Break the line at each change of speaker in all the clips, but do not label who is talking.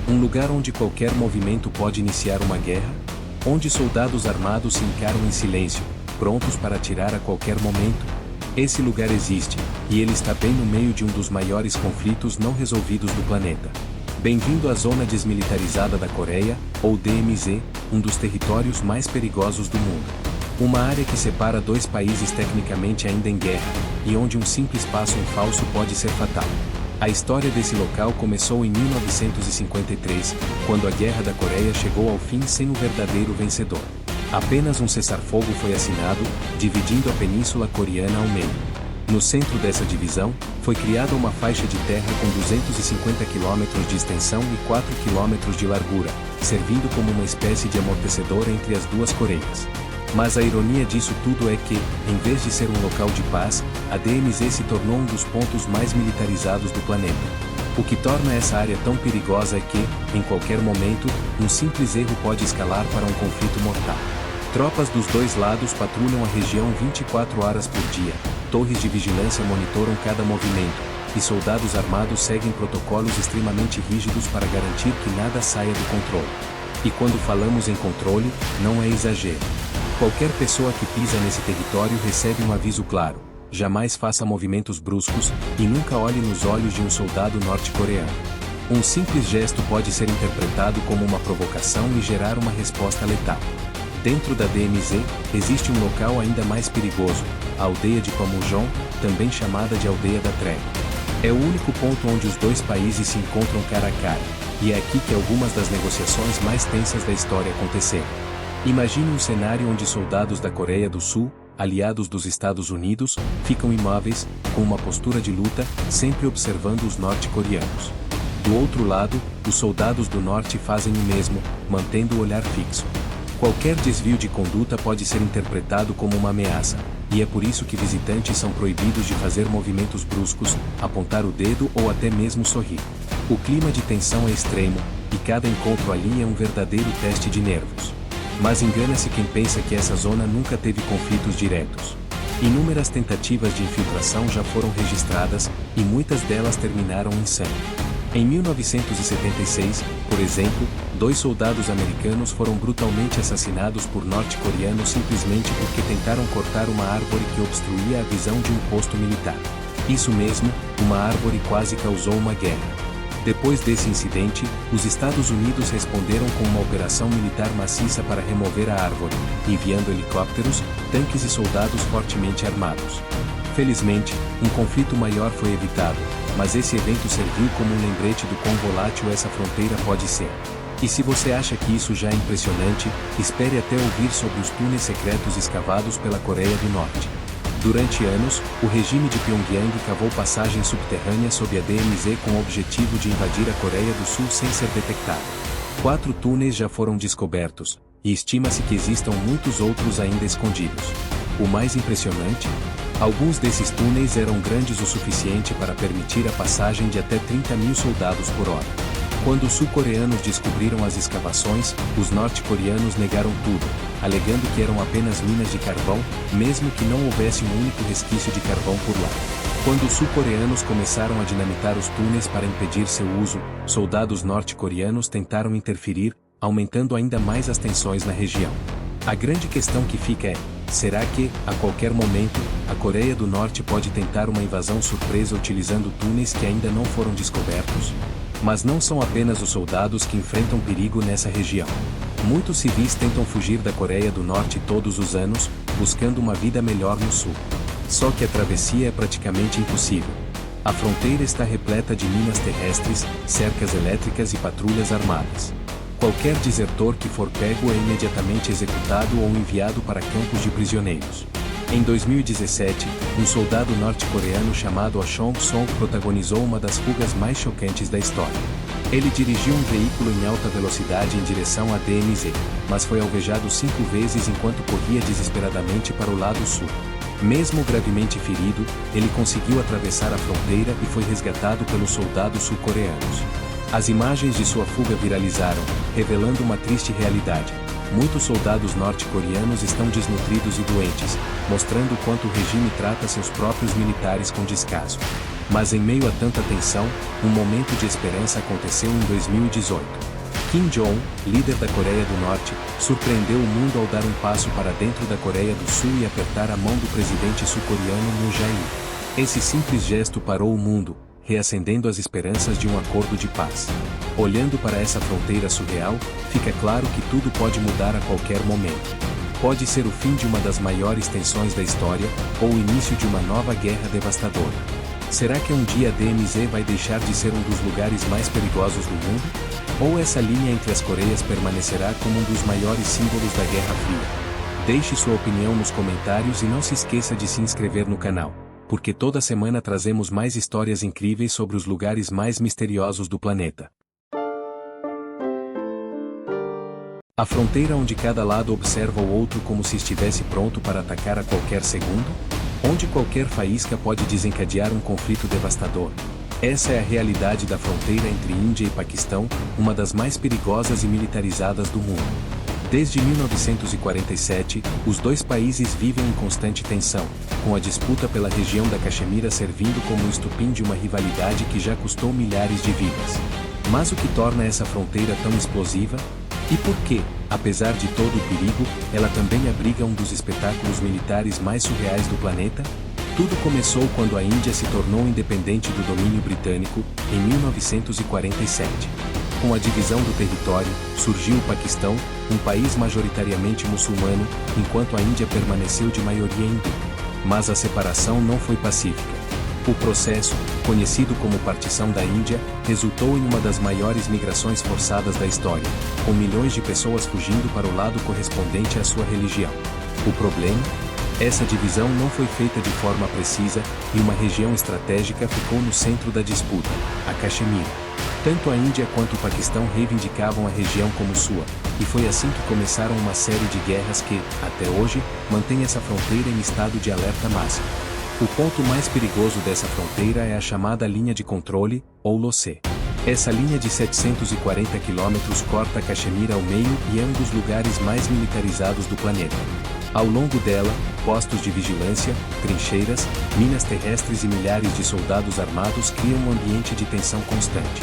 Um lugar onde qualquer movimento pode iniciar uma guerra? Onde soldados armados se encaram em silêncio, prontos para atirar a qualquer momento? Esse lugar existe, e ele está bem no meio de um dos maiores conflitos não resolvidos do planeta. Bem-vindo à Zona Desmilitarizada da Coreia, ou DMZ, um dos territórios mais perigosos do mundo. Uma área que separa dois países tecnicamente ainda em guerra, e onde um simples passo em falso pode ser fatal. A história desse local começou em 1953, quando a Guerra da Coreia chegou ao fim sem um verdadeiro vencedor. Apenas um cessar-fogo foi assinado, dividindo a Península Coreana ao meio. No centro dessa divisão, foi criada uma faixa de terra com 250 km de extensão e 4 km de largura, servindo como uma espécie de amortecedor entre as duas Coreias. Mas a ironia disso tudo é que, em vez de ser um local de paz, a DMZ se tornou um dos pontos mais militarizados do planeta. O que torna essa área tão perigosa é que, em qualquer momento, um simples erro pode escalar para um conflito mortal. Tropas dos dois lados patrulham a região 24 horas por dia, torres de vigilância monitoram cada movimento, e soldados armados seguem protocolos extremamente rígidos para garantir que nada saia do controle. E quando falamos em controle, não é exagero. Qualquer pessoa que pisa nesse território recebe um aviso claro: jamais faça movimentos bruscos, e nunca olhe nos olhos de um soldado norte-coreano. Um simples gesto pode ser interpretado como uma provocação e gerar uma resposta letal. Dentro da DMZ, existe um local ainda mais perigoso, a aldeia de Panmunjom, também chamada de Aldeia da Trégua. É o único ponto onde os dois países se encontram cara a cara, e é aqui que algumas das negociações mais tensas da história aconteceram. Imagine um cenário onde soldados da Coreia do Sul, aliados dos Estados Unidos, ficam imóveis, com uma postura de luta, sempre observando os norte-coreanos. Do outro lado, os soldados do norte fazem o mesmo, mantendo o olhar fixo. Qualquer desvio de conduta pode ser interpretado como uma ameaça, e é por isso que visitantes são proibidos de fazer movimentos bruscos, apontar o dedo ou até mesmo sorrir. O clima de tensão é extremo, e cada encontro ali é um verdadeiro teste de nervos. Mas engana-se quem pensa que essa zona nunca teve conflitos diretos. Inúmeras tentativas de infiltração já foram registradas, e muitas delas terminaram em sangue. Em 1976, por exemplo, 2 soldados americanos foram brutalmente assassinados por norte-coreanos simplesmente porque tentaram cortar uma árvore que obstruía a visão de um posto militar. Isso mesmo, uma árvore quase causou uma guerra. Depois desse incidente, os Estados Unidos responderam com uma operação militar maciça para remover a árvore, enviando helicópteros, tanques e soldados fortemente armados. Felizmente, um conflito maior foi evitado, mas esse evento serviu como um lembrete do quão volátil essa fronteira pode ser. E se você acha que isso já é impressionante, espere até ouvir sobre os túneis secretos escavados pela Coreia do Norte. Durante anos, o regime de Pyongyang cavou passagens subterrâneas sob a DMZ com o objetivo de invadir a Coreia do Sul sem ser detectado. 4 túneis já foram descobertos, e estima-se que existam muitos outros ainda escondidos. O mais impressionante? Alguns desses túneis eram grandes o suficiente para permitir a passagem de até 30.000 soldados por hora. Quando os sul-coreanos descobriram as escavações, os norte-coreanos negaram tudo, alegando que eram apenas minas de carvão, mesmo que não houvesse um único resquício de carvão por lá. Quando os sul-coreanos começaram a dinamitar os túneis para impedir seu uso, soldados norte-coreanos tentaram interferir, aumentando ainda mais as tensões na região. A grande questão que fica é: será que, a qualquer momento, a Coreia do Norte pode tentar uma invasão surpresa utilizando túneis que ainda não foram descobertos? Mas não são apenas os soldados que enfrentam perigo nessa região. Muitos civis tentam fugir da Coreia do Norte todos os anos, buscando uma vida melhor no sul. Só que a travessia é praticamente impossível. A fronteira está repleta de minas terrestres, cercas elétricas e patrulhas armadas. Qualquer desertor que for pego é imediatamente executado ou enviado para campos de prisioneiros. Em 2017, um soldado norte-coreano chamado Oh Chong-song protagonizou uma das fugas mais chocantes da história. Ele dirigiu um veículo em alta velocidade em direção à DMZ, mas foi alvejado 5 vezes enquanto corria desesperadamente para o lado sul. Mesmo gravemente ferido, ele conseguiu atravessar a fronteira e foi resgatado pelos soldados sul-coreanos. As imagens de sua fuga viralizaram, revelando uma triste realidade. Muitos soldados norte-coreanos estão desnutridos e doentes, mostrando o quanto o regime trata seus próprios militares com descaso. Mas em meio a tanta tensão, um momento de esperança aconteceu em 2018. Kim Jong, líder da Coreia do Norte, surpreendeu o mundo ao dar um passo para dentro da Coreia do Sul e apertar a mão do presidente sul-coreano Moon Jae-in. Esse simples gesto parou o mundo, reacendendo as esperanças de um acordo de paz. Olhando para essa fronteira surreal, fica claro que tudo pode mudar a qualquer momento. Pode ser o fim de uma das maiores tensões da história, ou o início de uma nova guerra devastadora. Será que um dia a DMZ vai deixar de ser um dos lugares mais perigosos do mundo? Ou essa linha entre as Coreias permanecerá como um dos maiores símbolos da Guerra Fria? Deixe sua opinião nos comentários e não se esqueça de se inscrever no canal, porque toda semana trazemos mais histórias incríveis sobre os lugares mais misteriosos do planeta. A fronteira onde cada lado observa o outro como se estivesse pronto para atacar a qualquer segundo? Onde qualquer faísca pode desencadear um conflito devastador. Essa é a realidade da fronteira entre Índia e Paquistão, uma das mais perigosas e militarizadas do mundo. Desde 1947, os dois países vivem em constante tensão, com a disputa pela região da Caxemira servindo como o estopim de uma rivalidade que já custou milhares de vidas. Mas o que torna essa fronteira tão explosiva? E por que, apesar de todo o perigo, ela também abriga um dos espetáculos militares mais surreais do planeta? Tudo começou quando a Índia se tornou independente do domínio britânico, em 1947. Com a divisão do território, surgiu o Paquistão, um país majoritariamente muçulmano, enquanto a Índia permaneceu de maioria hindu. Mas a separação não foi pacífica. O processo, conhecido como Partição da Índia, resultou em uma das maiores migrações forçadas da história, com milhões de pessoas fugindo para o lado correspondente à sua religião. O problema? Essa divisão não foi feita de forma precisa, e uma região estratégica ficou no centro da disputa, a Caxemira. Tanto a Índia quanto o Paquistão reivindicavam a região como sua, e foi assim que começaram uma série de guerras que, até hoje, mantém essa fronteira em estado de alerta máximo. O ponto mais perigoso dessa fronteira é a chamada linha de controle, ou LOCE. Essa linha de 740 quilômetros corta a Caxemira ao meio e é um dos lugares mais militarizados do planeta. Ao longo dela, postos de vigilância, trincheiras, minas terrestres e milhares de soldados armados criam um ambiente de tensão constante.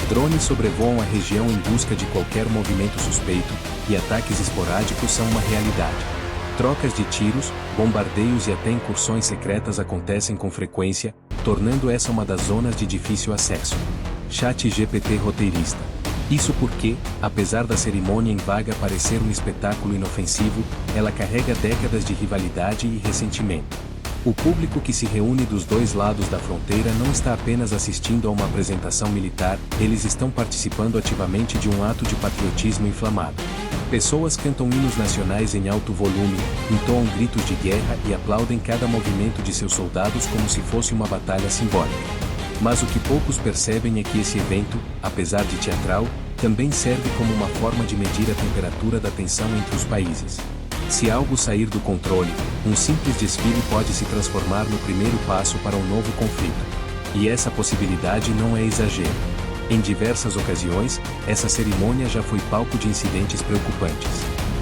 Drones sobrevoam a região em busca de qualquer movimento suspeito, e ataques esporádicos são uma realidade. Trocas de tiros, bombardeios e até incursões secretas acontecem com frequência, tornando essa uma das zonas de difícil acesso. ChatGPT roteirista. Isso porque, apesar da cerimônia em vaga parecer um espetáculo inofensivo, ela carrega décadas de rivalidade e ressentimento. O público que se reúne dos dois lados da fronteira não está apenas assistindo a uma apresentação militar, eles estão participando ativamente de um ato de patriotismo inflamado. Pessoas cantam hinos nacionais em alto volume, entoam gritos de guerra e aplaudem cada movimento de seus soldados como se fosse uma batalha simbólica. Mas o que poucos percebem é que esse evento, apesar de teatral, também serve como uma forma de medir a temperatura da tensão entre os países. Se algo sair do controle, um simples desfile pode se transformar no primeiro passo para um novo conflito. E essa possibilidade não é exagero. Em diversas ocasiões, essa cerimônia já foi palco de incidentes preocupantes.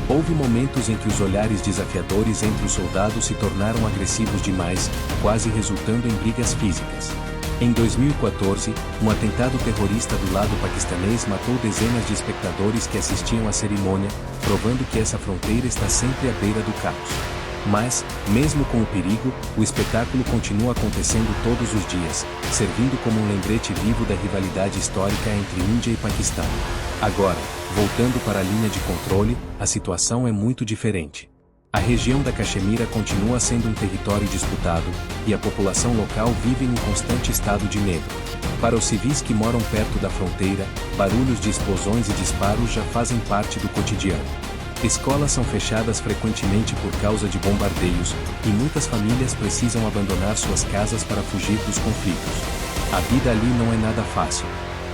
Houve momentos em que os olhares desafiadores entre os soldados se tornaram agressivos demais, quase resultando em brigas físicas. Em 2014, um atentado terrorista do lado paquistanês matou dezenas de espectadores que assistiam à cerimônia, provando que essa fronteira está sempre à beira do caos. Mas, mesmo com o perigo, o espetáculo continua acontecendo todos os dias, servindo como um lembrete vivo da rivalidade histórica entre Índia e Paquistão. Agora, voltando para a linha de controle, a situação é muito diferente. A região da Caxemira continua sendo um território disputado, e a população local vive em um constante estado de medo. Para os civis que moram perto da fronteira, barulhos de explosões e disparos já fazem parte do cotidiano. Escolas são fechadas frequentemente por causa de bombardeios, e muitas famílias precisam abandonar suas casas para fugir dos conflitos. A vida ali não é nada fácil.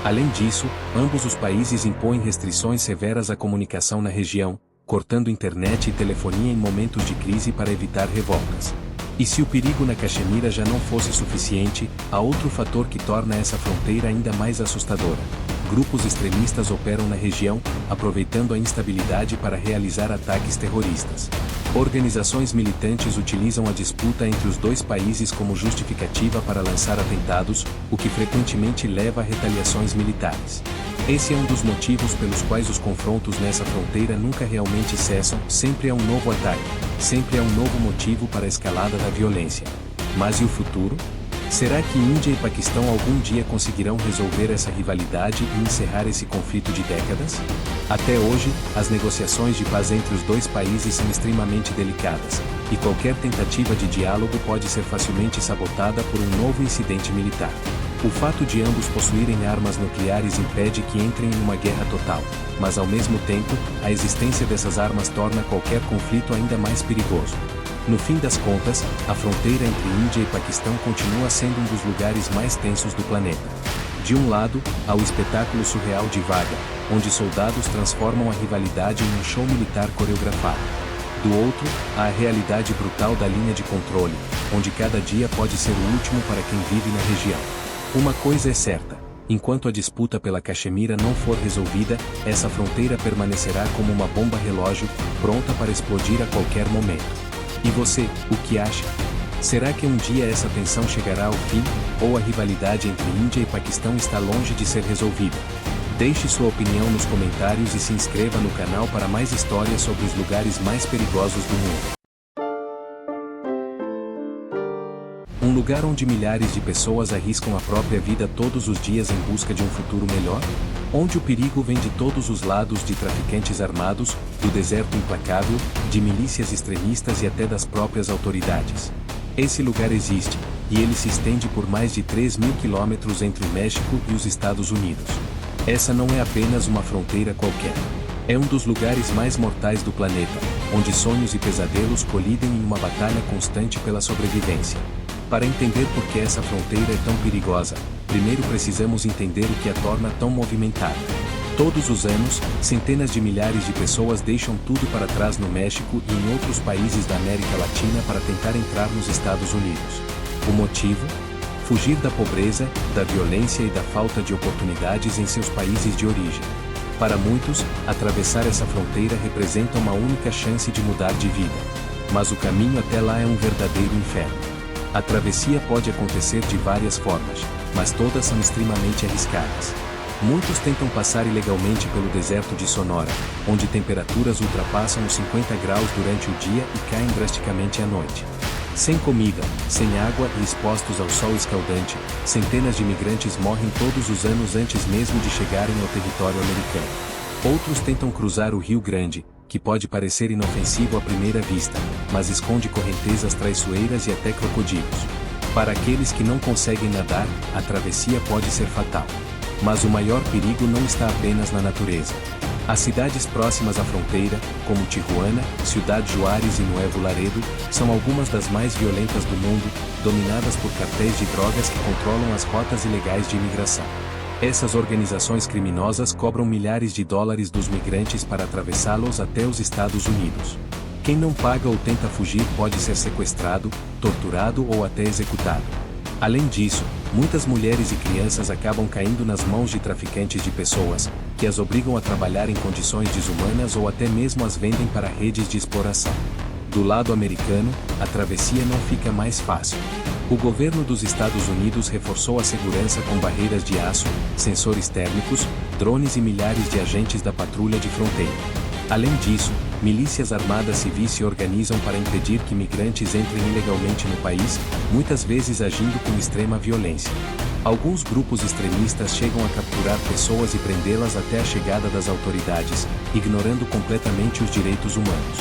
Além disso, ambos os países impõem restrições severas à comunicação na região, cortando internet e telefonia em momentos de crise para evitar revoltas. E se o perigo na Caxemira já não fosse suficiente, há outro fator que torna essa fronteira ainda mais assustadora: grupos extremistas operam na região, aproveitando a instabilidade para realizar ataques terroristas. Organizações militantes utilizam a disputa entre os dois países como justificativa para lançar atentados, o que frequentemente leva a retaliações militares. Esse é um dos motivos pelos quais os confrontos nessa fronteira nunca realmente cessam, sempre há um novo ataque, sempre há um novo motivo para a escalada da violência. Mas e o futuro? Será que Índia e Paquistão algum dia conseguirão resolver essa rivalidade e encerrar esse conflito de décadas? Até hoje, as negociações de paz entre os dois países são extremamente delicadas, e qualquer tentativa de diálogo pode ser facilmente sabotada por um novo incidente militar. O fato de ambos possuírem armas nucleares impede que entrem em uma guerra total, mas ao mesmo tempo, a existência dessas armas torna qualquer conflito ainda mais perigoso. No fim das contas, a fronteira entre Índia e Paquistão continua sendo um dos lugares mais tensos do planeta. De um lado, há o espetáculo surreal de Vaga, onde soldados transformam a rivalidade em um show militar coreografado. Do outro, há a realidade brutal da linha de controle, onde cada dia pode ser o último para quem vive na região. Uma coisa é certa: enquanto a disputa pela Caxemira não for resolvida, essa fronteira permanecerá como uma bomba relógio, pronta para explodir a qualquer momento. E você, o que acha? Será que um dia essa tensão chegará ao fim, ou a rivalidade entre Índia e Paquistão está longe de ser resolvida? Deixe sua opinião nos comentários e se inscreva no canal para mais histórias sobre os lugares mais perigosos do mundo. Um lugar onde milhares de pessoas arriscam a própria vida todos os dias em busca de um futuro melhor? Onde o perigo vem de todos os lados, de traficantes armados, do deserto implacável, de milícias extremistas e até das próprias autoridades. Esse lugar existe, e ele se estende por mais de 3.000 quilômetros entre o México e os Estados Unidos. Essa não é apenas uma fronteira qualquer. É um dos lugares mais mortais do planeta, onde sonhos e pesadelos colidem em uma batalha constante pela sobrevivência. Para entender por que essa fronteira é tão perigosa, primeiro precisamos entender o que a torna tão movimentada. Todos os anos, centenas de milhares de pessoas deixam tudo para trás no México e em outros países da América Latina para tentar entrar nos Estados Unidos. O motivo? Fugir da pobreza, da violência e da falta de oportunidades em seus países de origem. Para muitos, atravessar essa fronteira representa uma única chance de mudar de vida. Mas o caminho até lá é um verdadeiro inferno. A travessia pode acontecer de várias formas, mas todas são extremamente arriscadas. Muitos tentam passar ilegalmente pelo deserto de Sonora, onde temperaturas ultrapassam os 50 graus durante o dia e caem drasticamente à noite. Sem comida, sem água e expostos ao sol escaldante, centenas de imigrantes morrem todos os anos antes mesmo de chegarem ao território americano. Outros tentam cruzar o Rio Grande, que pode parecer inofensivo à primeira vista, mas esconde correntezas traiçoeiras e até crocodilos. Para aqueles que não conseguem nadar, a travessia pode ser fatal. Mas o maior perigo não está apenas na natureza. As cidades próximas à fronteira, como Tijuana, Ciudad Juárez e Nuevo Laredo, são algumas das mais violentas do mundo, dominadas por cartéis de drogas que controlam as rotas ilegais de imigração. Essas organizações criminosas cobram milhares de dólares dos migrantes para atravessá-los até os Estados Unidos. Quem não paga ou tenta fugir pode ser sequestrado, torturado ou até executado. Além disso, muitas mulheres e crianças acabam caindo nas mãos de traficantes de pessoas, que as obrigam a trabalhar em condições desumanas ou até mesmo as vendem para redes de exploração. Do lado americano, a travessia não fica mais fácil. O governo dos Estados Unidos reforçou a segurança com barreiras de aço, sensores térmicos, drones e milhares de agentes da patrulha de fronteira. Além disso, milícias armadas civis se organizam para impedir que migrantes entrem ilegalmente no país, muitas vezes agindo com extrema violência. Alguns grupos extremistas chegam a capturar pessoas e prendê-las até a chegada das autoridades, ignorando completamente os direitos humanos.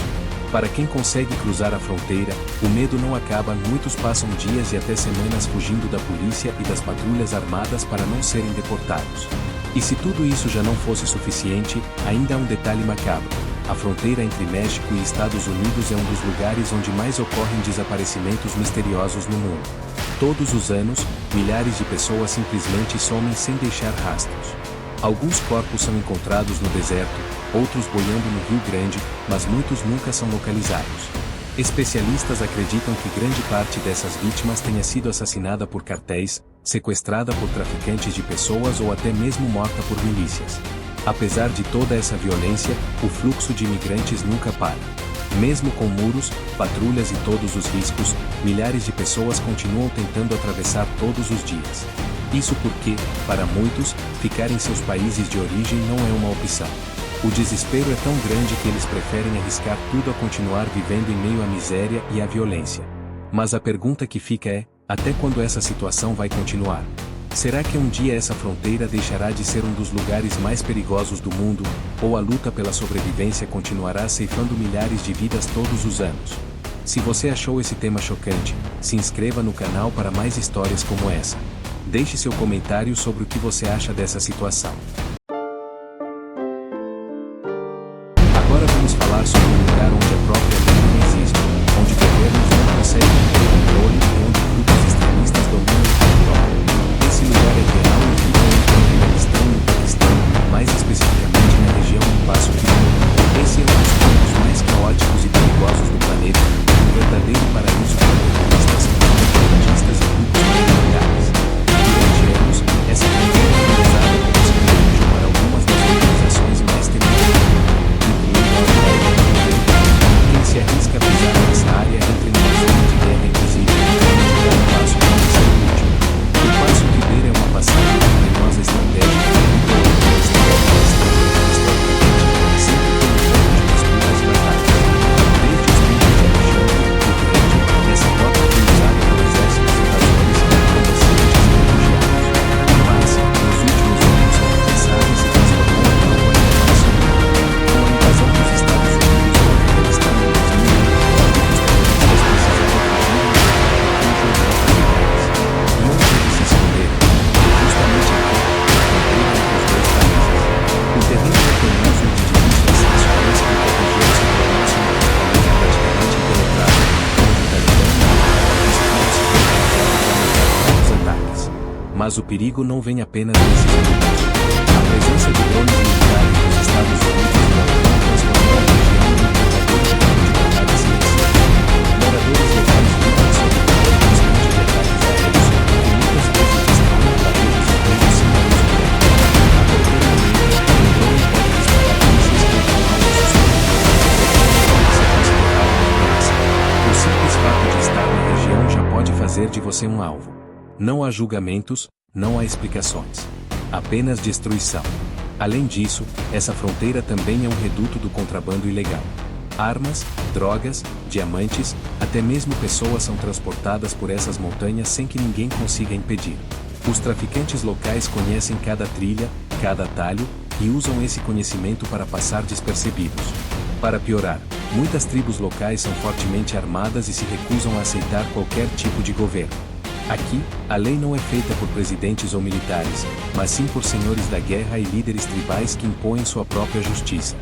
Para quem consegue cruzar a fronteira, o medo não acaba, muitos passam dias e até semanas fugindo da polícia e das patrulhas armadas para não serem deportados. E se tudo isso já não fosse suficiente, ainda há um detalhe macabro. A fronteira entre México e Estados Unidos é um dos lugares onde mais ocorrem desaparecimentos misteriosos no mundo. Todos os anos, milhares de pessoas simplesmente somem sem deixar rastros. Alguns corpos são encontrados no deserto, outros boiando no Rio Grande, mas muitos nunca são localizados. Especialistas acreditam que grande parte dessas vítimas tenha sido assassinada por cartéis, sequestrada por traficantes de pessoas ou até mesmo morta por milícias. Apesar de toda essa violência, o fluxo de imigrantes nunca para. Mesmo com muros, patrulhas e todos os riscos, milhares de pessoas continuam tentando atravessar todos os dias. Isso porque, para muitos, ficar em seus países de origem não é uma opção. O desespero é tão grande que eles preferem arriscar tudo a continuar vivendo em meio à miséria e à violência. Mas a pergunta que fica é: até quando essa situação vai continuar? Será que um dia essa fronteira deixará de ser um dos lugares mais perigosos do mundo, ou a luta pela sobrevivência continuará ceifando milhares de vidas todos os anos? Se você achou esse tema chocante, se inscreva no canal para mais histórias como essa. Deixe seu comentário sobre o que você acha dessa situação. Agora vamos falar sobre um lugar onde a própria lei não existe, onde governos não conseguem ter controle e onde grupos extremistas dominam o território. Esse lugar é real e fica entre o Afeganistão e o Paquistão, mais especificamente na região do Passo Rio. Esse é um dos pontos mais caóticos e perigosos do planeta, um verdadeiro paraíso para terroristas, propagandistas e grupos paramilitares. Durante anos, essa fronteira foi usada como esconderijo para algumas das organizações mais temíveis, incluindo a Al-Qaeda. Quem se arrisca a pisar nessa área entra em uma zona de guerra invisível, onde cada passo pode ser útil. O Passo Ribeiro é uma passagem venenosa estratégica que mudou a sempre tem um ponto de disputas e batalhas. Desde os tempos de Alexandre o Grande, essa rota foi usada por exércitos invasores como centros de refugiados. Mas, nos últimos anos, essa área se transformou em uma rota internacional. Com a invasão dos Estados Unidos ao Afeganistão em 2001, os terroristas precisaram fugir e buscar refúgio em outros lugares. E onde eles se esconderam? Justamente aqui, na fronteira entre os dois países. O terreno é penoso e de difícil acesso fez com que a região se tornasse uma fortaleza praticamente impenetrável, onde o Talibã e os árabes se concentraram para matar novos ataques. Mas o perigo não vem apenas nesses grupos. A presença de drones militares dos Estados Unidos e da OTAN transformou a região em um verdadeiro campo de batalha silencioso. Moradores locais vivem sob o terror constante de ataques aéreos, que muitas vezes destruem planetas inteiros sem aviso prévio. A qualquer momento, um drone pode disparar mísseis contra um alvo suspeito, pode ser considerado uma ameaça. O simples fato de estar na região já pode fazer de você um alvo. Não há julgamentos, não há explicações. Apenas destruição. Além disso, essa fronteira também é um reduto do contrabando ilegal. Armas, drogas, diamantes, até mesmo pessoas são transportadas por essas montanhas sem que ninguém consiga impedir. Os traficantes locais conhecem cada trilha, cada atalho, e usam esse conhecimento para passar despercebidos. Para piorar, muitas tribos locais são fortemente armadas e se recusam a aceitar qualquer tipo de governo. Aqui, a lei não é feita por presidentes ou militares, mas sim por senhores da guerra e líderes tribais que impõem sua própria justiça.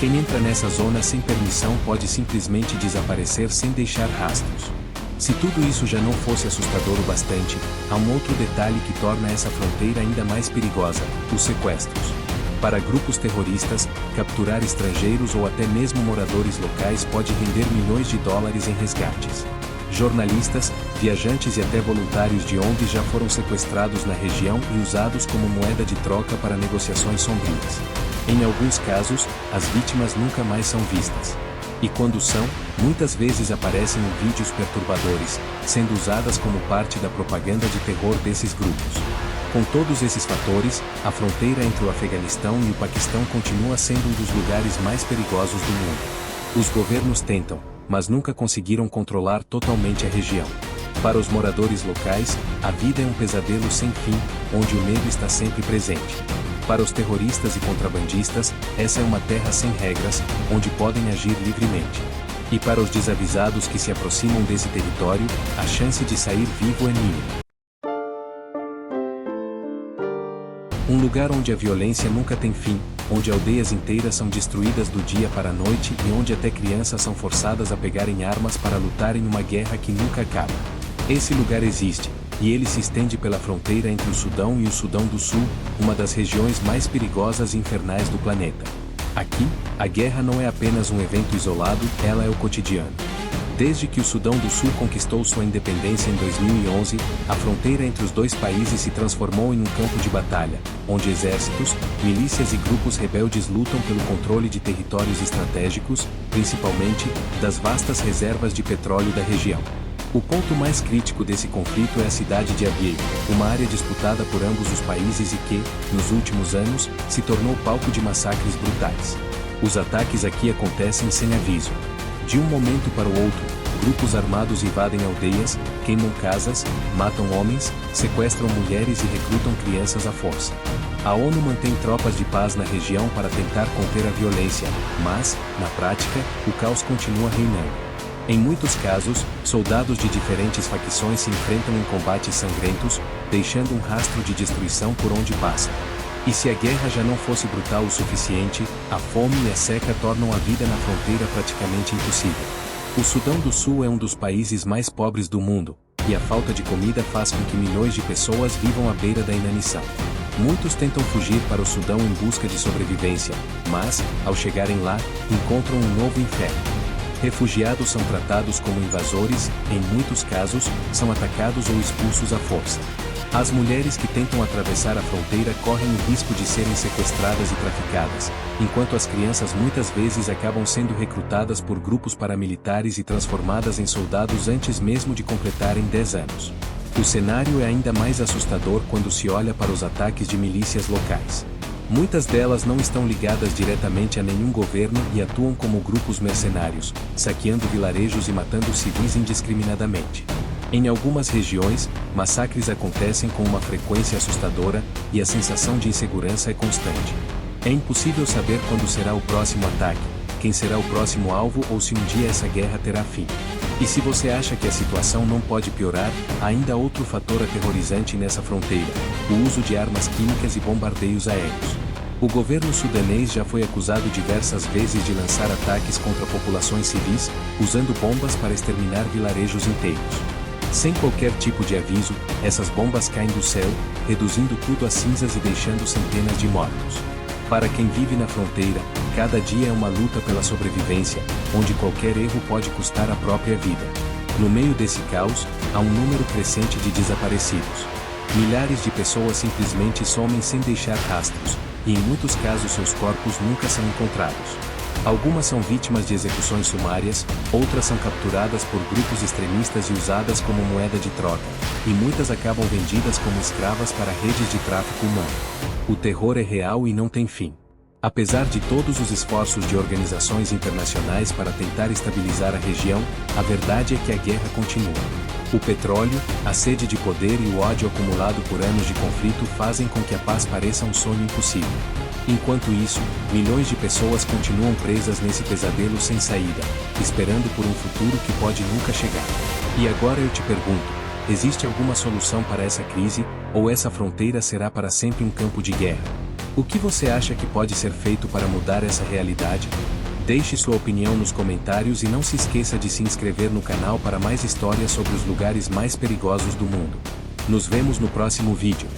Quem entra nessa zona sem permissão pode simplesmente desaparecer sem deixar rastros. Se tudo isso já não fosse assustador o bastante, há um outro detalhe que torna essa fronteira ainda mais perigosa: os sequestros. Para grupos terroristas, capturar estrangeiros ou até mesmo moradores locais pode render milhões de dólares em resgates. Jornalistas, viajantes e até voluntários de ONGs já foram sequestrados na região e usados como moeda de troca para negociações sombrias. Em alguns casos, as vítimas nunca mais são vistas. E quando são, muitas vezes aparecem em vídeos perturbadores, sendo usadas como parte da propaganda de terror desses grupos. Com todos esses fatores, a fronteira entre o Afeganistão e o Paquistão continua sendo um dos lugares mais perigosos do mundo. Os governos tentam, mas nunca conseguiram controlar totalmente a região. Para os moradores locais, a vida é um pesadelo sem fim, onde o medo está sempre presente. Para os terroristas e contrabandistas, essa é uma terra sem regras, onde podem agir livremente. E para os desavisados que se aproximam desse território, a chance de sair vivo é mínima. Um lugar onde a violência nunca tem fim, onde aldeias inteiras são destruídas do dia para a noite e onde até crianças são forçadas a pegarem armas para lutar em uma guerra que nunca acaba. Esse lugar existe, e ele se estende pela fronteira entre o Sudão e o Sudão do Sul, uma das regiões mais perigosas e infernais do planeta. Aqui, a guerra não é apenas um evento isolado, ela é o cotidiano. Desde que o Sudão do Sul conquistou sua independência em 2011, a fronteira entre os dois países se transformou em um campo de batalha, onde exércitos, milícias e grupos rebeldes lutam pelo controle de territórios estratégicos, principalmente das vastas reservas de petróleo da região. O ponto mais crítico desse conflito é a cidade de Abyei, uma área disputada por ambos os países e que, nos últimos anos, se tornou palco de massacres brutais. Os ataques aqui acontecem sem aviso. De um momento para o outro, grupos armados invadem aldeias, queimam casas, matam homens, sequestram mulheres e recrutam crianças à força. A ONU mantém tropas de paz na região para tentar conter a violência, mas, na prática, o caos continua reinando. Em muitos casos, soldados de diferentes facções se enfrentam em combates sangrentos, deixando um rastro de destruição por onde passam. E se a guerra já não fosse brutal o suficiente, a fome e a seca tornam a vida na fronteira praticamente impossível. O Sudão do Sul é um dos países mais pobres do mundo, e a falta de comida faz com que milhões de pessoas vivam à beira da inanição. Muitos tentam fugir para o Sudão em busca de sobrevivência, mas, ao chegarem lá, encontram um novo inferno. Refugiados são tratados como invasores, em muitos casos, são atacados ou expulsos à força. As mulheres que tentam atravessar a fronteira correm o risco de serem sequestradas e traficadas, enquanto as crianças muitas vezes acabam sendo recrutadas por grupos paramilitares e transformadas em soldados antes mesmo de completarem 10 anos. O cenário é ainda mais assustador quando se olha para os ataques de milícias locais. Muitas delas não estão ligadas diretamente a nenhum governo e atuam como grupos mercenários, saqueando vilarejos e matando civis indiscriminadamente. Em algumas regiões, massacres acontecem com uma frequência assustadora, e a sensação de insegurança é constante. É impossível saber quando será o próximo ataque, quem será o próximo alvo ou se um dia essa guerra terá fim. E se você acha que a situação não pode piorar, há ainda outro fator aterrorizante nessa fronteira: o uso de armas químicas e bombardeios aéreos. O governo sudanês já foi acusado diversas vezes de lançar ataques contra populações civis, usando bombas para exterminar vilarejos inteiros. Sem qualquer tipo de aviso, essas bombas caem do céu, reduzindo tudo a cinzas e deixando centenas de mortos. Para quem vive na fronteira, cada dia é uma luta pela sobrevivência, onde qualquer erro pode custar a própria vida. No meio desse caos, há um número crescente de desaparecidos. Milhares de pessoas simplesmente somem sem deixar rastros, e em muitos casos seus corpos nunca são encontrados. Algumas são vítimas de execuções sumárias, outras são capturadas por grupos extremistas e usadas como moeda de troca, e muitas acabam vendidas como escravas para redes de tráfico humano. O terror é real e não tem fim. Apesar de todos os esforços de organizações internacionais para tentar estabilizar a região, a verdade é que a guerra continua. O petróleo, a sede de poder e o ódio acumulado por anos de conflito fazem com que a paz pareça um sonho impossível. Enquanto isso, milhões de pessoas continuam presas nesse pesadelo sem saída, esperando por um futuro que pode nunca chegar. E agora eu te pergunto: existe alguma solução para essa crise, ou essa fronteira será para sempre um campo de guerra? O que você acha que pode ser feito para mudar essa realidade? Deixe sua opinião nos comentários e não se esqueça de se inscrever no canal para mais histórias sobre os lugares mais perigosos do mundo. Nos vemos no próximo vídeo.